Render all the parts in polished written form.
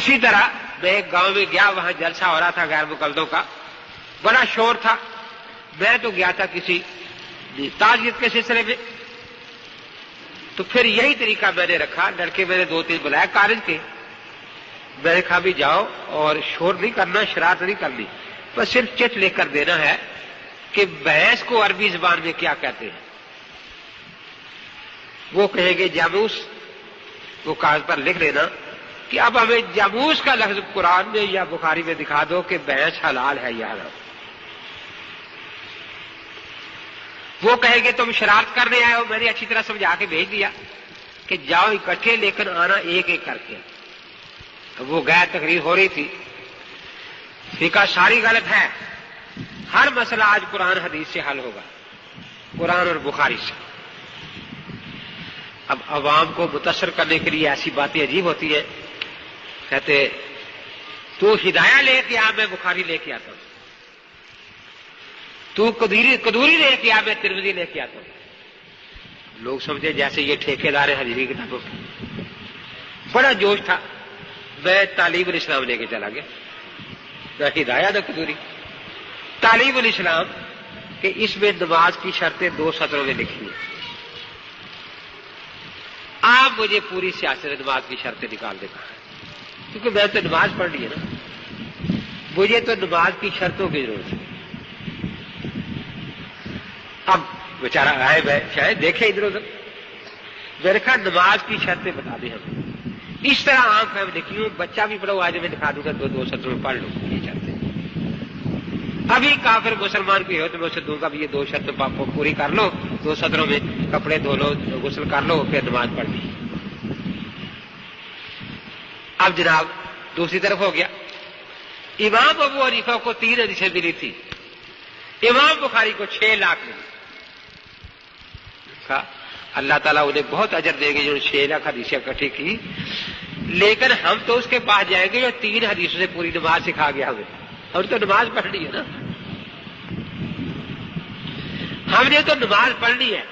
اسی طرح میں ایک گاؤں میں گیا، وہاں جلسہ ہو رہا تھا غیر مقلدوں کا، بڑا شور تھا. میں تو گیا تھا کسی تعزیت کے سلسلے میں، تو پھر یہی طریقہ میں نے رکھا. لڑکے میں نے 2-3 بلائے کالج کے، میں نے کہا بھی جاؤ اور شور نہیں کرنا، شرارت نہیں کرنی، بس صرف چٹ لے کر دینا ہے کہ بھینس کو عربی زبان میں کیا کہتے ہیں. وہ کہیں گے جاموس، وہ کاغذ پر لکھ لینا کہ اب ہمیں جاموس کا لفظ قرآن میں یا بخاری میں دکھا دو کہ بھینس حلال ہے یا حرام. وہ کہیں گے تم شرارت کرنے آئے ہو. میں نے اچھی طرح سمجھا کے بھیج دیا کہ جاؤ اکٹھے لیکن آنا ایک ایک کر کے. وہ غیر تقریر ہو رہی تھی، فقہ ساری غلط ہے، ہر مسئلہ آج قرآن حدیث سے حل ہوگا، قرآن اور بخاری سے. اب عوام کو متاثر کرنے کے لیے ایسی باتیں عجیب ہوتی ہیں. کہتے تو ہدایہ لے کے آ، میں بخاری لے کے آتا ہوں. تو قدوری لے کے آ، میں ترمذی لے کے آتا ہوں. لوگ سمجھے جیسے یہ ٹھیکیدار ہے حدیثی کتابوں کی. بڑا جوش تھا، میں تعلیم الاسلام لے کے چلا گیا، نہ ہدایہ نہ قدوری. تعلیم الاسلام کہ اس میں نماز کی شرطیں 2 سطروں میں لکھی ہیں. آپ مجھے پوری سیاست نماز کی شرطیں نکال دیتا ہے، کیونکہ میں تو نماز پڑھ لی ہے نا، مجھے تو نماز کی شرطوں کی ضرورت ہے. اب بیچارہ غائب ہے، شاید دیکھے ادھر ادھر. میں نے کہا نماز کی شرطیں بتا دیں ہم. اس طرح آنکھ میں لکھی ہوں، بچہ بھی پڑھو، آج میں دکھا دوں گا 2 سطروں میں پڑھ لو یہ شرطیں. ابھی کافر مسلمان کی ہو تو میں اسے دوں گا بھی یہ 2 شرطیں پوری کر لو، 2 سطروں میں کپڑے دھو لو، غسل کر لو، پھر نماز پڑھ لی. اب جناب دوسری طرف ہو گیا. امام ابو حنیفہ کو 3 حدیثیں ملی تھی، امام بخاری کو 6 لاکھ ملی. اللہ تعالیٰ انہیں بہت اجر دے گے جو 6 لاکھ حدیثیں اکٹھی کی. لیکن ہم تو اس کے پاس جائیں گے جو 3 حدیثوں سے پوری نماز سکھا گیا ہمیں، اور تو نماز پڑھنی ہے نا، ہم نے تو نماز پڑھنی ہے.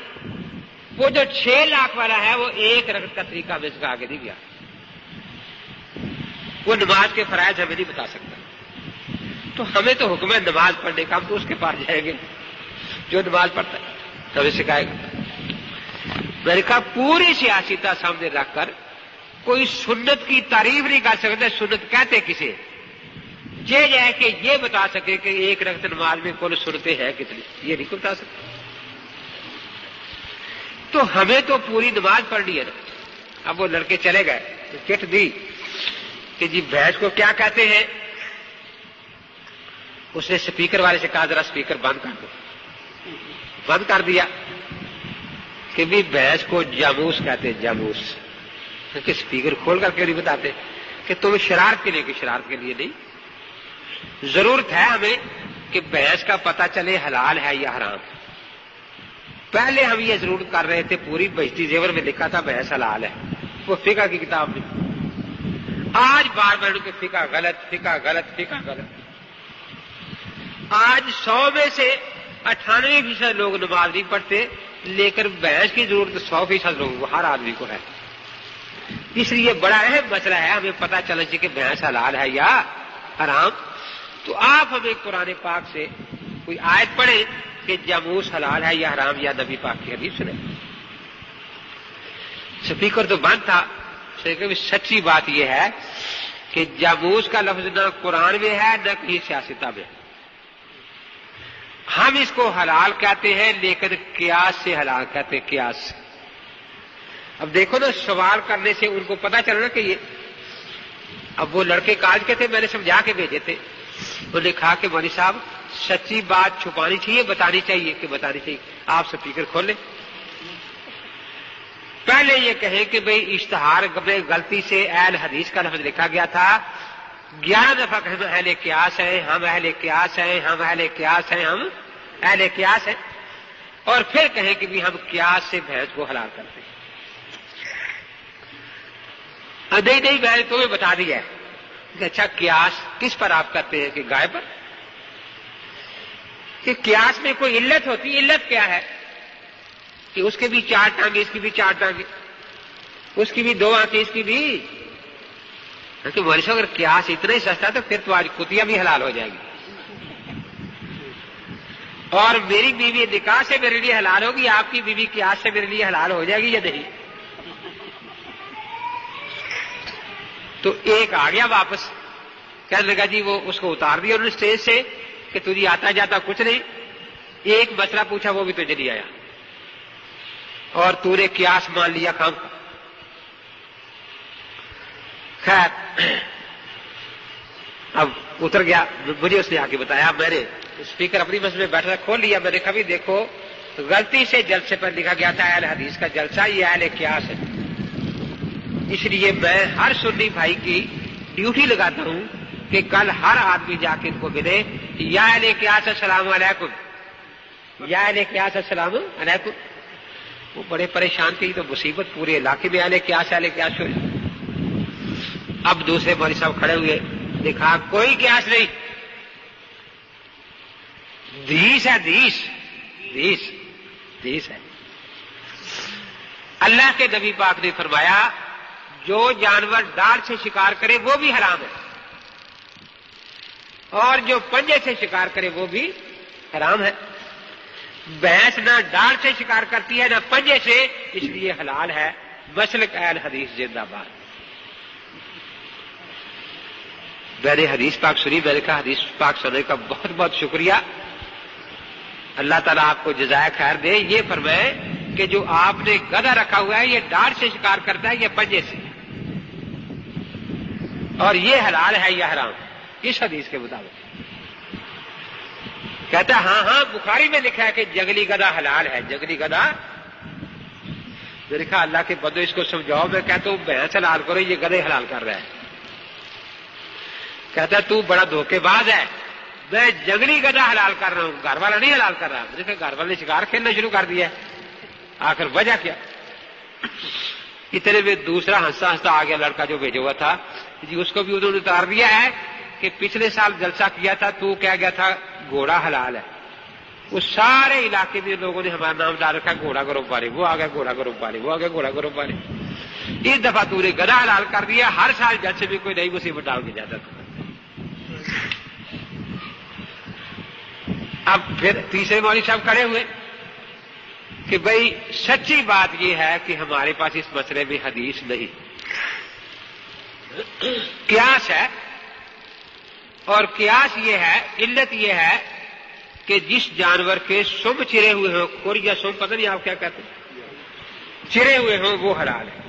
وہ جو 6 لاکھ والا ہے وہ 1 رکعت کا طریقہ ہمیں سکھا کے نہیں گیا. وہ نماز کے فرائض ہمیں نہیں بتا سکتا. تو ہمیں تو حکم ہے نماز پڑھنے کا، ہم تو اس کے پاس جائیں گے جو نماز پڑھتا ہے ہمیں سکھائے گا. میں نے کہا پوری سیاستہ سامنے رکھ کر کوئی سنت کی تعریف نہیں کر سکتا. سنت کہتے کسے؟ یہ جائے کہ یہ بتا سکے کہ 1 رکعت نماز میں کل سنتیں ہیں کتنی، یہ نہیں بتا سکتا. تو ہمیں تو پوری نماز پڑھنی ہے نا. اب وہ لڑکے چلے گئے تو چٹ دی کہ جی بھینس کو کیا کہتے ہیں. اس نے سپیکر والے سے کہا ذرا سپیکر بند کر دو. بند کر دیا کہ بھی بھینس کو جاموس کہتے ہیں، جاموس. کہ سپیکر کھول کر کے نہیں بتاتے کہ تم شرارت کے لیے کہ شرارت کے لیے نہیں. ضرورت ہے ہمیں کہ بھینس کا پتہ چلے حلال ہے یا حرام. پہلے ہم یہ ضرور کر رہے تھے، پوری بہشتی زیور میں لکھا تھا بھینس حلال ہے، وہ فقہ کی کتاب میں. آج بار بار کہ فقہ غلط، فقہ غلط، فقہ غلط. آج 100 میں سے 98% لوگ نماز نہیں پڑھتے، لیکن بحث کی ضرورت 100% لوگوں کو، ہر آدمی کو ہے. اس لیے بڑا اہم مسئلہ ہے، ہمیں پتہ چلنا چاہیے کہ بھینس حلال ہے یا حرام. تو آپ ہمیں قرآن پاک سے کوئی آیت پڑھیں کہ جاموس حلال ہے یا حرام، یا نبی پاک کی حدیث سنیں. سپیکر تو بند تھا. سچی بات یہ ہے کہ جاموس کا لفظ نہ قرآن میں ہے نہ کہیں سیاستہ میں. ہم اس کو حلال کہتے ہیں لیکن قیاس سے حلال کہتے ہیں، قیاس سے. اب دیکھو نا، سوال کرنے سے ان کو پتا چلنا کہ یہ. اب وہ لڑکے کالج کے تھے، میں نے سمجھا کے بھیجے تھے. انہوں نے کہا کہ مولوی صاحب سچی بات چھپانی چاہیے، بتانی چاہیے کہ بتانی چاہیے. آپ سپیکر کھولیں. پہلے یہ کہیں کہ بھئی اشتہار میں غلطی سے اہل حدیث کا لفظ لکھا گیا تھا. 11 دفعہ کہ ہم اہل قیاس ہیں، ہم اہل قیاس ہیں، ہم اہل قیاس ہیں، ہم اہل قیاس ہیں. اور پھر کہیں کہ بھی ہم قیاس سے بھینس کو حلال کرتے ہیں. نہیں میں نے تمہیں بتا دیا ہے کہ اچھا قیاس کس پر آپ کرتے ہیں کہ گائے پر؟ کہ قیاس میں کوئی علت ہوتی. علت کیا ہے کہ اس کے بھی 4 ٹانگیں، اس کی بھی 4 ٹانگیں، اس کی بھی 2 آنکھیں، اس کی بھی. کہ مولوی صاحب اگر قیاس اتنا ہی سستا تو پھر تو آج کتیا بھی حلال ہو جائے گی، اور میری بیوی نکاح سے میرے لیے حلال ہوگی، آپ کی بیوی قیاس سے میرے لیے حلال ہو جائے گی یا نہیں؟ تو ایک آ گیا واپس، کہنے لگا جی وہ اس کو اتار دیا انہوں نے اسٹیج سے کہ تجھے آتا جاتا کچھ نہیں، ایک مسئلہ پوچھا وہ بھی تجھے نہیں آیا، اور تو نے قیاس مان لیا کام کا۔ خیر اب اتر گیا، مجھے اس نے آ کے بتایا، میں نے اسپیکر اپنی مسجد میں بیٹھا کھول لیا، میں نے کہا بھی دیکھو غلطی سے جلسے پر لکھا گیا تھا اہل حدیث کا جلسہ، یہ اہل قیاس ہے، اس لیے میں ہر سنی بھائی کی ڈیوٹی لگاتا ہوں کہ کل ہر آدمی جا کے ان کو ملے، یا اہل قیاس السلام علیکم، یا اہل قیاس السلام علیکم۔ وہ بڑے پریشان تھے، تو مصیبت پورے علاقے میں اہل قیاس ہو۔ اب دوسرے مولوی صاحب کھڑے ہوئے، دیکھا کوئی قیاس نہیں، حدیث ہے، حدیث ہے۔ اللہ کے نبی پاک نے فرمایا جو جانور ڈاڑھ سے شکار کرے وہ بھی حرام ہے، اور جو پنجے سے شکار کرے وہ بھی حرام ہے۔ بھینس نہ ڈاڑھ سے شکار کرتی ہے نہ پنجے سے، اس لیے حلال ہے۔ مسلک اہل حدیث زندہ باد۔ میں نے حدیث پاک سنی، میں نے کہا حدیث پاک سننے کا بہت بہت شکریہ، اللہ تعالیٰ آپ کو جزائے خیر دے۔ یہ فرمائے کہ جو آپ نے گدھا رکھا ہوا ہے یہ ڈاڑھ سے شکار کرتا ہے یا پنجے سے، اور یہ حلال ہے یا حرام اس حدیث کے مطابق؟ کہتا ہے ہاں بخاری میں لکھا ہے کہ جنگلی گدھا حلال ہے، جنگلی گدھا۔ میں نے کہا اللہ کے بندو اس کو سمجھاؤ، میں کہتا ہوں بھینس حلال کرو، یہ گدھے حلال کر رہا ہے۔ کہتا ہے تو بڑا دھوکے باز ہے، میں جنگلی گدھا حلال کر رہا ہوں، گھر والا نہیں حلال کر رہا۔ میں نے کہا گھر والے نے شکار کھیلنا شروع کر دیا ہے، آخر وجہ کیا؟ اتنے میں دوسرا ہنستا ہنستا آ گیا لڑکا جو بھیجا ہوا تھا، جی اس کو بھی انہوں نے اتار دیا ہے کہ پچھلے سال جلسہ کیا تھا تو کیا گیا تھا گھوڑا حلال ہے۔ اس سارے علاقے میں لوگوں نے ہمارا نام ڈال رکھا گھوڑا گروپ والے، وہ آ گیا گھوڑا گروپ والے، وہ آ گیا گھوڑا گروپ والے۔ اس دفعہ تو نے گدھا حلال کر دیا، ہر سال جلسے میں کوئی نئی مصیبت ڈال کے جاتا تھا۔ اب پھر تیسرے مولوی صاحب کھڑے ہوئے کہ بھئی سچی بات یہ ہے کہ ہمارے پاس اس مسئلے میں حدیث نہیں، قیاس ہے، اور قیاس یہ ہے، علت یہ ہے کہ جس جانور کے سم چرے ہوئے ہوں، کھر یا سم پتہ نہیں آپ کیا کہتے ہیں، چرے ہوئے ہوں وہ حلال ہے۔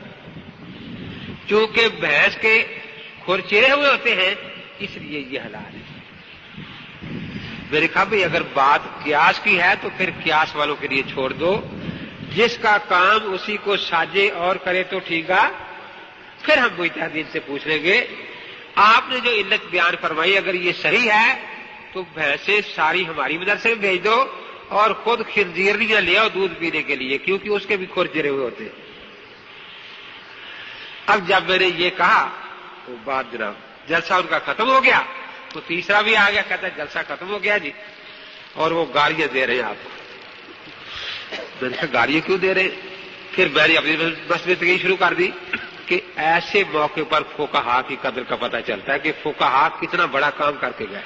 چونکہ بھینس کے کھر چرے ہوئے ہوتے ہیں اس لیے یہ حلال ہے۔ میں نے کہا بھائی اگر بات قیاس کی ہے تو پھر قیاس والوں کے لیے چھوڑ دو، جس کا کام اسی کو ساجے اور کرے تو ٹھیک ہے، پھر ہم مجتہدین سے پوچھ لیں گے۔ آپ نے جو علت بیان فرمائی اگر یہ صحیح ہے تو بھینسیں ساری ہماری مدرسے میں بھیج دو، اور خود خنزیرنیاں لے آؤ دودھ پینے کے لیے، کیونکہ اس کے بھی کھر چرے ہوئے ہوتے ہیں۔ اب جب میں نے یہ کہا تو بات جناب جلسہ ان کا ختم ہو گیا، تو تیسرا بھی آ گیا، کہتا ہے جلسہ ختم ہو گیا جی، اور وہ گالیاں دے رہے ہیں آپ کو۔ میں نے کہا گالیاں کیوں دے رہے ہیں؟ پھر میں نے اپنی مسجد کی شروع کر دی کہ ایسے موقع پر فقہا کی قدر کا پتہ چلتا ہے کہ فقہا کتنا بڑا کام کر کے گئے۔